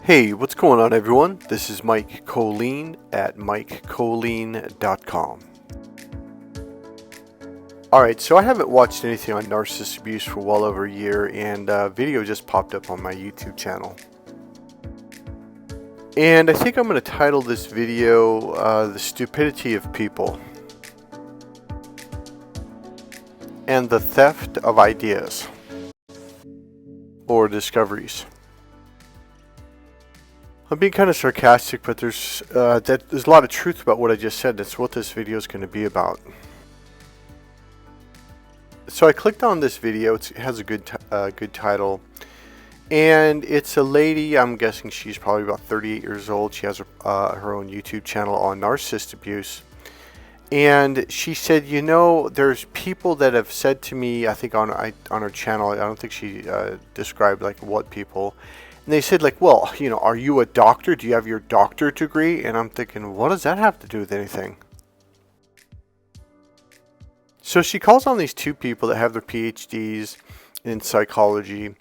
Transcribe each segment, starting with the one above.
Hey, what's going on, everyone? This is Mike Kollin at MikeKollin.com. Alright, so I haven't watched anything on narcissist abuse for well over a year, and a video just popped up on my YouTube channel. And I think I'm going to title this video, The Stupidity of People and the Theft of Ideas or Discoveries. I'm being kind of sarcastic, but there's a lot of truth about what I just said. That's what this video is going to be about. So I clicked on this video. It has a good title, and it's a lady. I'm guessing she's probably about 38 years old. She has her own YouTube channel on narcissist abuse, and she said, you know, there's people that have said to me, I think on her channel, I don't think she described like what people. And they said, like, well, you know, are you a doctor? Do you have your doctorate degree? And I'm thinking, what does that have to do with anything? So she calls on these two people that have their PhDs in psychology.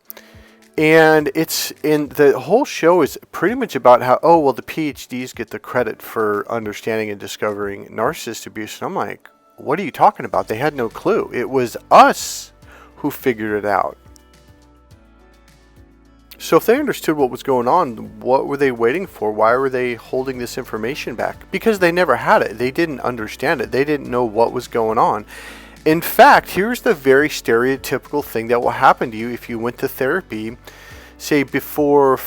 And the whole show is pretty much about how, oh, well, the PhDs get the credit for understanding and discovering narcissist abuse. And I'm like, what are you talking about? They had no clue. It was us who figured it out. So if they understood what was going on, what were they waiting for? Why were they holding this information back? Because they never had it. They didn't understand it. They didn't know what was going on. In fact, here's the very stereotypical thing that will happen to you if you went to therapy, say 4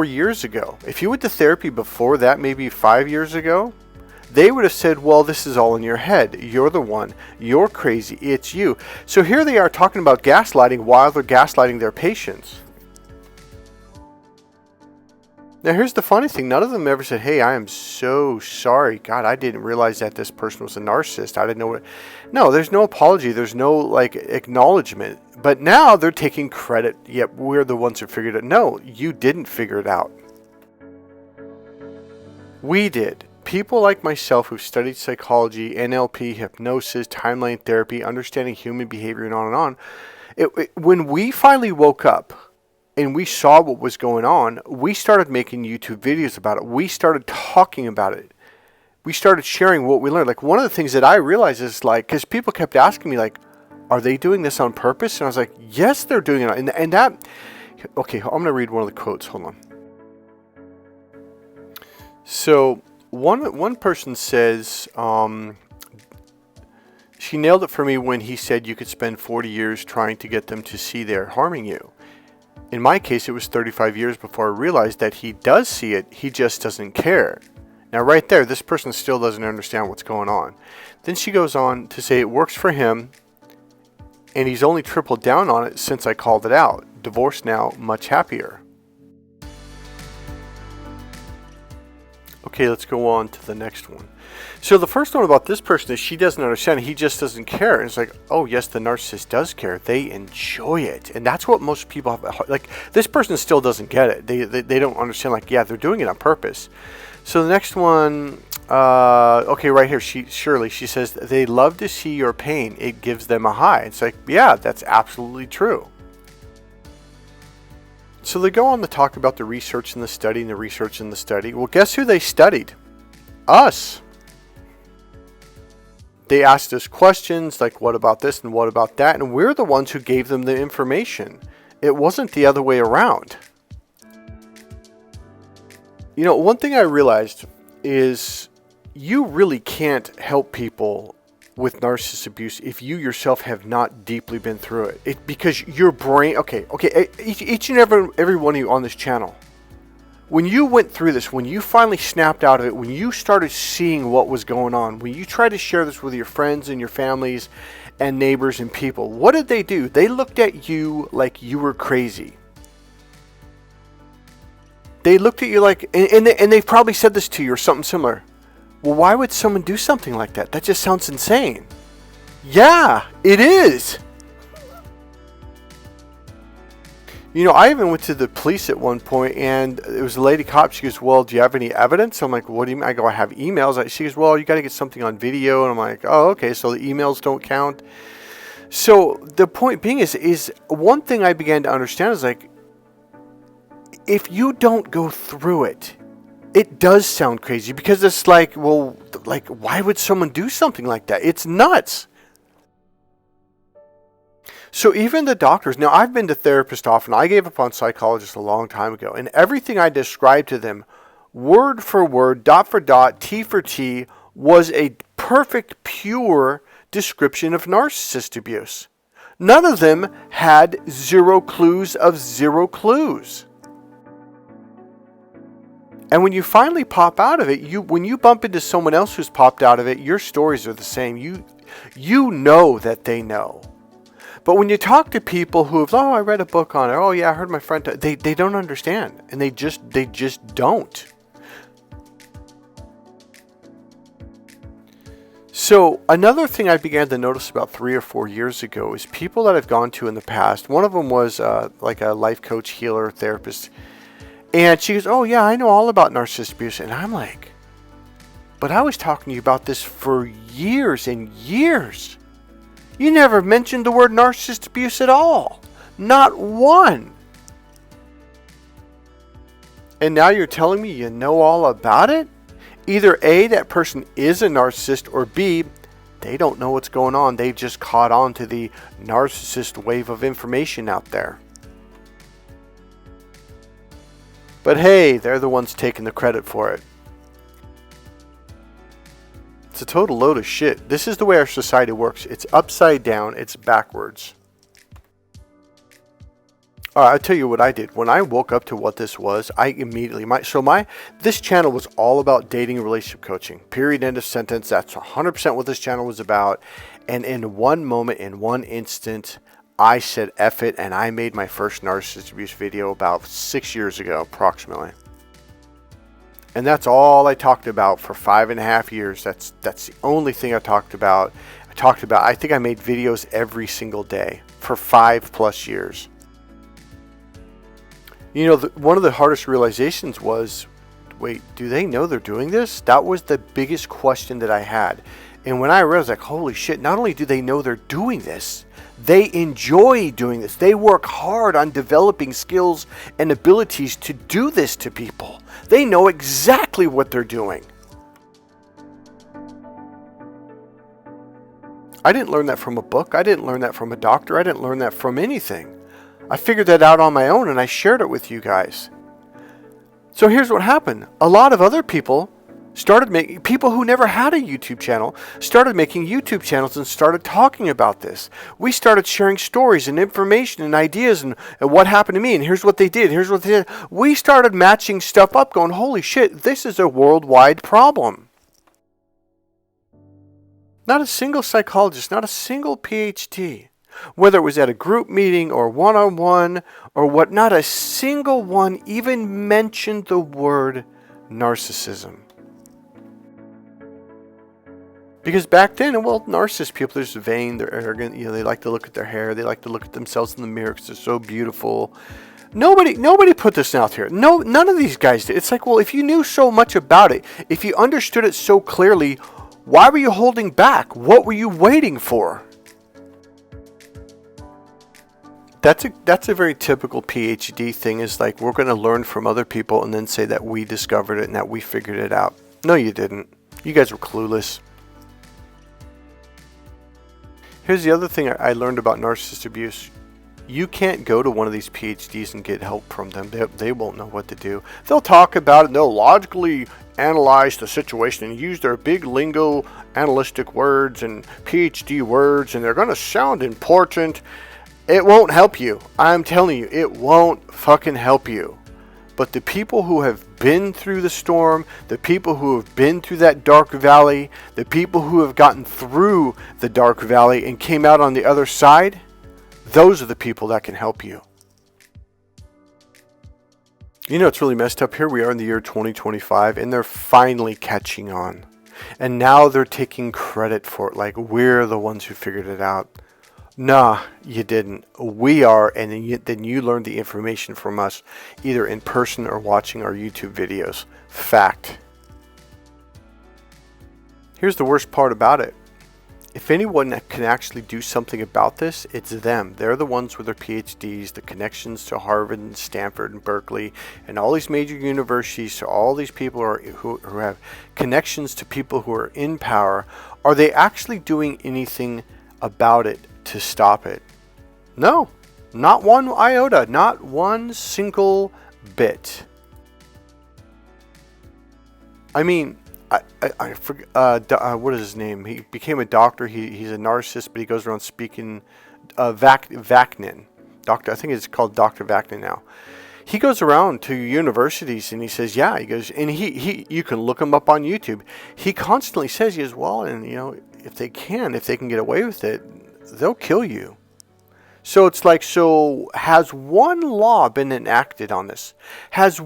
years ago. If you went to therapy before that, maybe 5 years ago, they would have said, well, this is all in your head. You're the one. You're crazy. It's you. So here they are talking about gaslighting while they're gaslighting their patients. Now, here's the funny thing. None of them ever said, hey, I am so sorry. God, I didn't realize that this person was a narcissist. I didn't know what. No, there's no apology. There's no, like, acknowledgement. But now they're taking credit. Yep, we're the ones who figured it. No, you didn't figure it out. We did. People like myself who've studied psychology, NLP, hypnosis, timeline therapy, understanding human behavior, and on. When we finally woke up, and we saw what was going on, we started making YouTube videos about it. We started talking about it. We started sharing what we learned. Like, one of the things that I realized is, like, because people kept asking me, like, are they doing this on purpose? And I was like, yes, they're doing it. And that, okay, I'm going to read one of the quotes. Hold on. So one person says, she nailed it for me when he said you could spend 40 years trying to get them to see they're harming you. In my case, it was 35 years before I realized that he does see it, he just doesn't care. Now, right there, this person still doesn't understand what's going on. Then she goes on to say it works for him, and he's only tripled down on it since I called it out. Divorced now, much happier. Okay, let's go on to the next one. So the first one about this person is she doesn't understand. He just doesn't care. And it's like, oh, yes, the narcissist does care. They enjoy it. And that's what most people have. Like, this person still doesn't get it. They don't understand. Like, yeah, they're doing it on purpose. So the next one, okay, right here, Shirley, she says, they love to see your pain. It gives them a high. It's like, yeah, that's absolutely true. So they go on to talk about the research and the study and the research and the study. Well, guess who they studied? Us. They asked us questions like, what about this and what about that? And we're the ones who gave them the information. It wasn't the other way around. You know, one thing I realized is you really can't help people with narcissist abuse if you yourself have not deeply been through it. Because your brain, okay, each and every one of you on this channel, when you went through this, when you finally snapped out of it, when you started seeing what was going on, when you tried to share this with your friends and your families and neighbors and people, what did they do? They looked at you like you were crazy. They looked at you like, and they probably said this to you or something similar. Well, why would someone do something like that? That just sounds insane. Yeah, it is. You know, I even went to the police at one point, and it was a lady cop. She goes, well, do you have any evidence? I'm like, what do you mean? I go, I have emails. She goes, well, you got to get something on video. And I'm like, oh, okay, so the emails don't count. So the point being is one thing I began to understand is, like, if you don't go through it, it does sound crazy because it's like, well, like, why would someone do something like that? It's nuts. So even the doctors, now I've been to therapists often. I gave up on psychologists a long time ago, and everything I described to them, word for word, dot for dot, T for T, was a perfect, pure description of narcissist abuse. None of them had zero clues of zero clues. And when you finally pop out of it, when you bump into someone else who's popped out of it, your stories are the same. You know that they know. But when you talk to people who have, oh, I read a book on it, oh yeah, I heard my friend, they don't understand, and they just don't. So another thing I began to notice about 3 or 4 years ago is people that I've gone to in the past. One of them was like a life coach, healer, therapist. And she goes, oh yeah, I know all about narcissist abuse. And I'm like, but I was talking to you about this for years and years. You never mentioned the word narcissist abuse at all. Not one. And now you're telling me you know all about it? Either A, that person is a narcissist, or B, they don't know what's going on. They've just caught on to the narcissist wave of information out there. But hey, they're the ones taking the credit for it. It's a total load of shit. This is the way our society works. It's upside down. It's backwards. All right, I'll tell you what I did. When I woke up to what this was, I immediately, this channel was all about dating and relationship coaching. Period, end of sentence. That's 100% what this channel was about. And in one moment, in one instant, I said F it, and I made my first narcissist abuse video about 6 years ago, approximately. And that's all I talked about for 5.5 years. That's the only thing I talked about. I think I made videos every single day for 5+ years. You know, one of the hardest realizations was, wait, do they know they're doing this? That was the biggest question that I had. And when I realized, like, holy shit, not only do they know they're doing this, they enjoy doing this. They work hard on developing skills and abilities to do this to people. They know exactly what they're doing. I didn't learn that from a book. I didn't learn that from a doctor. I didn't learn that from anything. I figured that out on my own, and I shared it with you guys. So here's what happened. A lot of other people people who never had a YouTube channel started making YouTube channels and started talking about this. We started sharing stories and information and ideas and what happened to me, and here's what they did, here's what they did. We started matching stuff up going, holy shit, this is a worldwide problem. Not a single psychologist, not a single PhD, whether it was at a group meeting or one-on-one or what, not a single one even mentioned the word narcissism. Because back then, well, narcissist people, they're just vain, they're arrogant, they like to look at their hair, they like to look at themselves in the mirror because they're so beautiful. Nobody put this out here. No, none of these guys did. It's like, well, if you knew so much about it, if you understood it so clearly, why were you holding back? What were you waiting for? That's a very typical PhD thing, is like, we're going to learn from other people and then say that we discovered it and that we figured it out. No, you didn't. You guys were clueless. Here's the other thing I learned about narcissist abuse. You can't go to one of these PhDs and get help from them. They won't know what to do. They'll talk about it and they'll logically analyze the situation and use their big lingo, analytic words and PhD words, and they're going to sound important. It won't help you. I'm telling you, it won't fucking help you. But the people who have been through the storm, the people who have been through that dark valley, the people who have gotten through the dark valley and came out on the other side, those are the people that can help you. You know, it's really messed up. Here we are in the year 2025, and they're finally catching on. And now they're taking credit for it, like we're the ones who figured it out. Nah, you didn't. We are, and then you learned the information from us, either in person or watching our YouTube videos. Fact. Here's the worst part about it. If anyone that can actually do something about this, it's them. They're the ones with their PhDs, the connections to Harvard and Stanford and Berkeley and all these major universities. So all these people who have connections to people who are in power. Are they actually doing anything about it to stop it? No, not one iota, not one single bit. I mean, I forget, what is his name? He became a doctor. He's a narcissist, but he goes around speaking, Vaknin. Doctor, I think it's called Dr. Vaknin now. He goes around to universities and he says, yeah, he goes, and you can look him up on YouTube. He constantly says, he goes, well, and if they can get away with it, they'll kill you. So it's like, so has one law been enacted on this? Has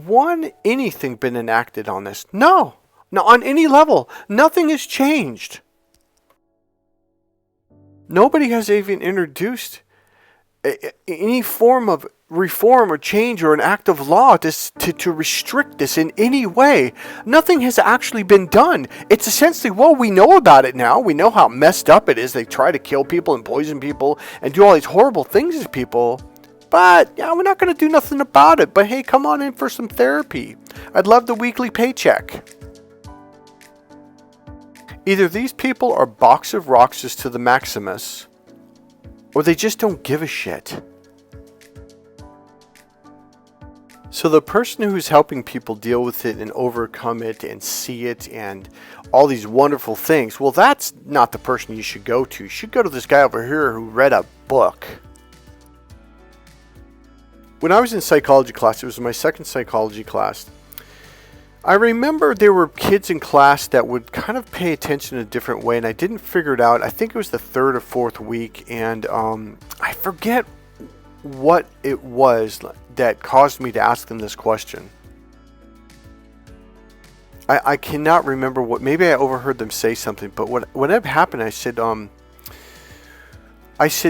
anything been enacted on this? No. Now, on any level, nothing has changed. Nobody has even introduced any form of reform or change or an act of law to restrict this in any way. Nothing has actually been done. It's essentially, well, we know about it now. We know how messed up it is. They try to kill people and poison people and do all these horrible things to people. But yeah, we're not going to do nothing about it. But hey, come on in for some therapy. I'd love the weekly paycheck. Either these people are box of rocks to the Maximus, or they just don't give a shit. So the person who's helping people deal with it and overcome it and see it and all these wonderful things, well, that's not the person you should go to. You should go to this guy over here who read a book. When I was in psychology class, it was my second psychology class, I remember there were kids in class that would kind of pay attention in a different way, and I didn't figure it out. I think it was the third or fourth week, and I forget what it was that caused me to ask them this question. I cannot remember what. Maybe I overheard them say something, but what had happened, I said,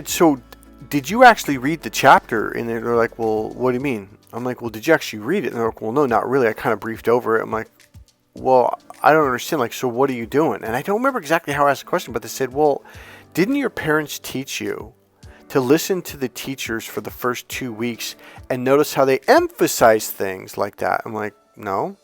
so did you actually read the chapter? And they're like, well, what do you mean? I'm like, well, did you actually read it? And they're like, well, no, not really. I kind of briefed over it. I'm like, well, I don't understand. Like, so what are you doing? And I don't remember exactly how I asked the question, but they said, well, didn't your parents teach you to listen to the teachers for the first 2 weeks and notice how they emphasize things like that? I'm like, no.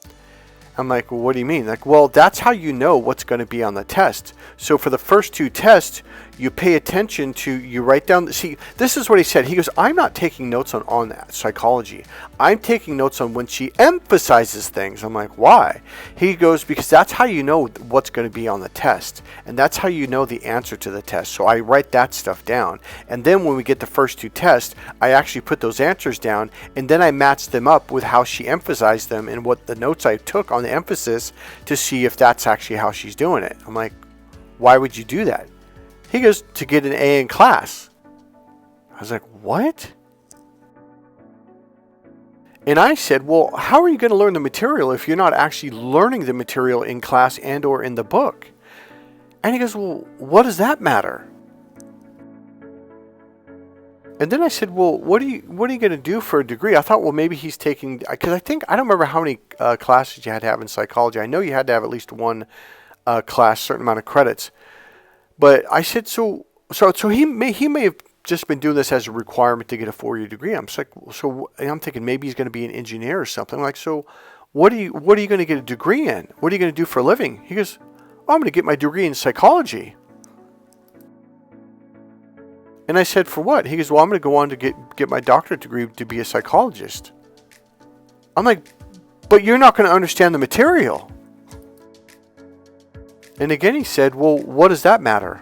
I'm like, well, what do you mean? Like, well, that's how you know what's going to be on the test. So for the first 2 tests, you pay attention to, you write down, see, this is what he said. He goes, I'm not taking notes on that psychology. I'm taking notes on when she emphasizes things. I'm like, why? He goes, because that's how you know what's going to be on the test. And that's how you know the answer to the test. So I write that stuff down. And then when we get the first 2 tests, I actually put those answers down. And then I match them up with how she emphasized them and what the notes I took on the emphasis to see if that's actually how she's doing it. I'm like, why would you do that? He goes, to get an A in class. I was like, what? And I said, well, how are you going to learn the material if you're not actually learning the material in class and or in the book? And he goes, well, what does that matter? And then I said, well, what are you going to do for a degree? I thought, well, maybe he's taking, because I don't remember how many classes you had to have in psychology. I know you had to have at least one class, certain amount of credits. But I said, so he may have just been doing this as a requirement to get a 4-year degree. I'm like, and I'm thinking maybe he's going to be an engineer or something. I'm like, so what are you going to get a degree in? What are you going to do for a living? He goes, oh, I'm going to get my degree in psychology. And I said, for what? He goes, well, I'm going to go on to get my doctorate degree to be a psychologist. I'm like, but you're not going to understand the material. And again, he said, well, what does that matter?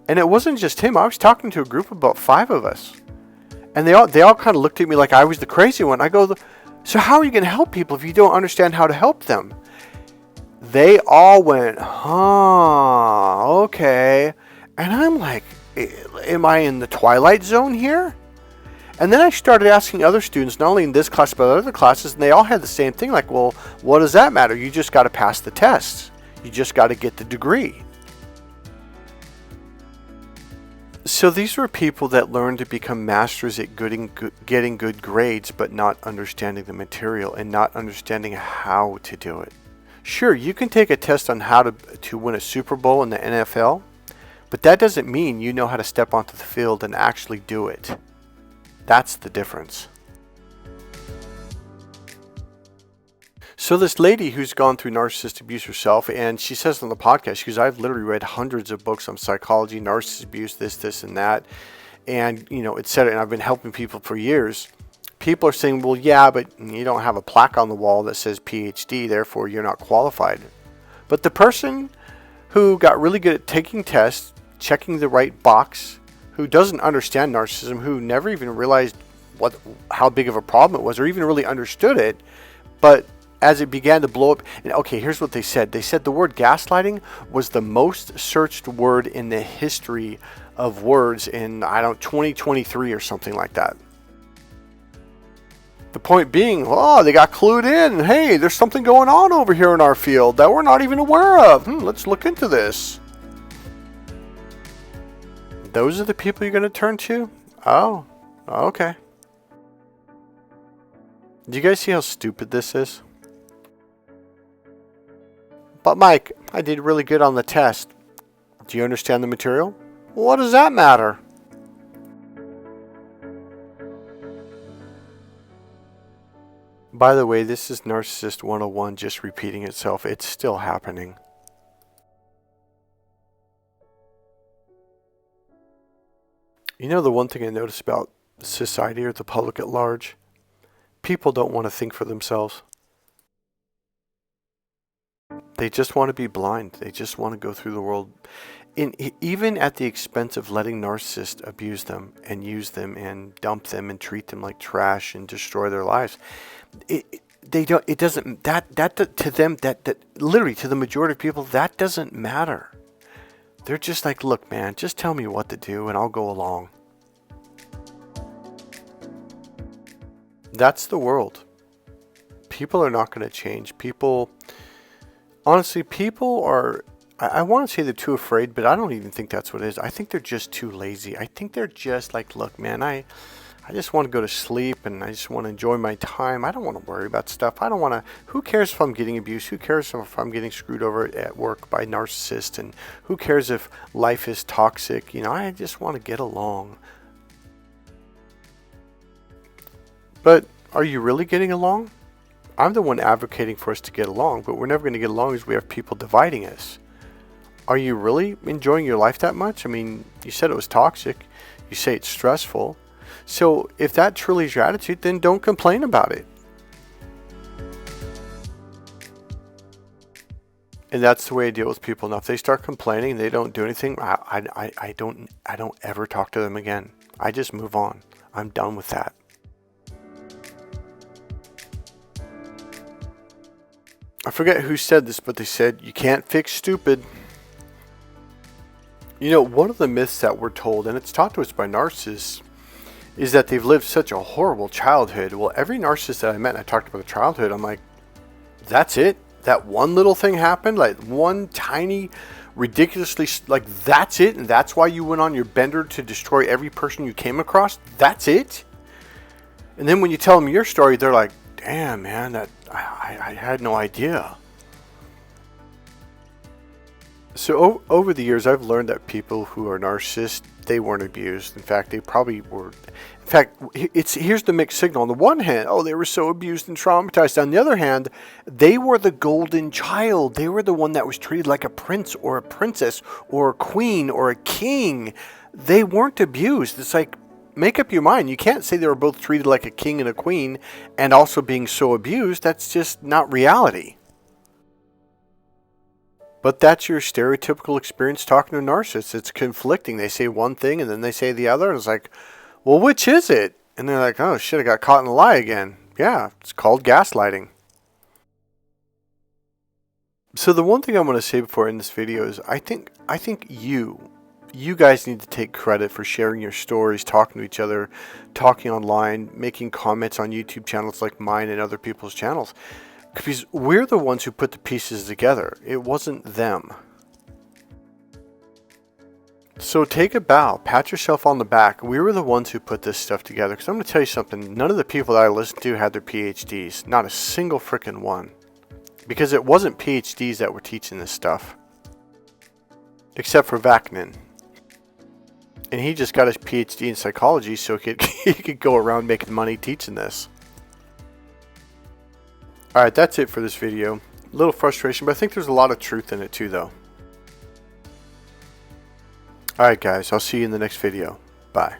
And it wasn't just him. I was talking to a group of about 5 of us. And they all kind of looked at me like I was the crazy one. I go, so how are you going to help people if you don't understand how to help them? They all went, okay. And I'm like, am I in the twilight zone here? And then I started asking other students, not only in this class, but other classes, and they all had the same thing. Like, well, what does that matter? You just got to pass the tests. You just got to get the degree. So these were people that learned to become masters at getting good grades, but not understanding the material and not understanding how to do it. Sure, you can take a test on how to win a Super Bowl in the NFL, but that doesn't mean you know how to step onto the field and actually do it. That's the difference. So this lady who's gone through narcissist abuse herself, and she says on the podcast, she goes, I've literally read hundreds of books on psychology, narcissist abuse, this, and that, and, et cetera, and I've been helping people for years. People are saying, well, yeah, but you don't have a plaque on the wall that says PhD, therefore you're not qualified. But the person who got really good at taking tests, checking the right box, who doesn't understand narcissism, who never even realized how big of a problem it was, or even really understood it, but as it began to blow up, and okay, here's what they said. They said the word gaslighting was the most searched word in the history of words in, 2023 or something like that. The point being, they got clued in. Hey, there's something going on over here in our field that we're not even aware of. Let's look into this. Those are the people you're going to turn to? Oh, okay. Do you guys see how stupid this is? But Mike, I did really good on the test. Do you understand the material? What does that matter? By the way, this is Narcissist 101 just repeating itself. It's still happening. The one thing I notice about society or the public at large, people don't want to think for themselves. They just want to be blind. They just want to go through the world, even at the expense of letting narcissists abuse them and use them and dump them and treat them like trash and destroy their lives. It doesn't, to them, that literally to the majority of people, that doesn't matter. They're just like, look, man, just tell me what to do and I'll go along. That's the world. People are not going to change. Honestly, people are, I want to say they're too afraid, but I don't even think that's what it is. I think they're just too lazy. I think they're just like, look, man, I just want to go to sleep and I just want to enjoy my time. I don't want to worry about stuff. I don't want to, who cares if I'm getting abused? Who cares if I'm getting screwed over at work by narcissists? And who cares if life is toxic? I just want to get along. But are you really getting along? I'm the one advocating for us to get along, but we're never going to get along as we have people dividing us. Are you really enjoying your life that much? You said it was toxic. You say it's stressful. So if that truly is your attitude, then don't complain about it. And that's the way I deal with people. Now, if they start complaining and they don't do anything, I don't ever talk to them again. I just move on. I'm done with that. I forget who said this, but they said, you can't fix stupid. One of the myths that we're told, and it's taught to us by narcissists, is that they've lived such a horrible childhood. Well, every narcissist that I met and I talked about the childhood, I'm like, that's it? That one little thing happened? Like one tiny, ridiculously, like that's it? And that's why you went on your bender to destroy every person you came across? That's it? And then when you tell them your story, they're like, damn, man, that I had no idea. So over the years, I've learned that people who are narcissists, they weren't abused. In fact, they probably were. In fact, here's the mixed signal. On the one hand, they were so abused and traumatized. On the other hand, they were the golden child. They were the one that was treated like a prince or a princess or a queen or a king. They weren't abused. It's like, make up your mind. You can't say they were both treated like a king and a queen and also being so abused. That's just not reality. But that's your stereotypical experience talking to narcissists. It's conflicting. They say one thing and then they say the other. And it's like, well, which is it? And they're like, oh shit, I got caught in a lie again. Yeah, it's called gaslighting. So the one thing I want to say before I end this video is I think you guys need to take credit for sharing your stories, talking to each other, talking online, making comments on YouTube channels like mine and other people's channels. Because we're the ones who put the pieces together. It wasn't them. So take a bow. Pat yourself on the back. We were the ones who put this stuff together. Because I'm going to tell you something. None of the people that I listened to had their PhDs. Not a single freaking one. Because it wasn't PhDs that were teaching this stuff. Except for Vaknin. And he just got his PhD in psychology so he could go around making money teaching this. Alright, that's it for this video. A little frustration, but I think there's a lot of truth in it too, though. Alright guys, I'll see you in the next video. Bye.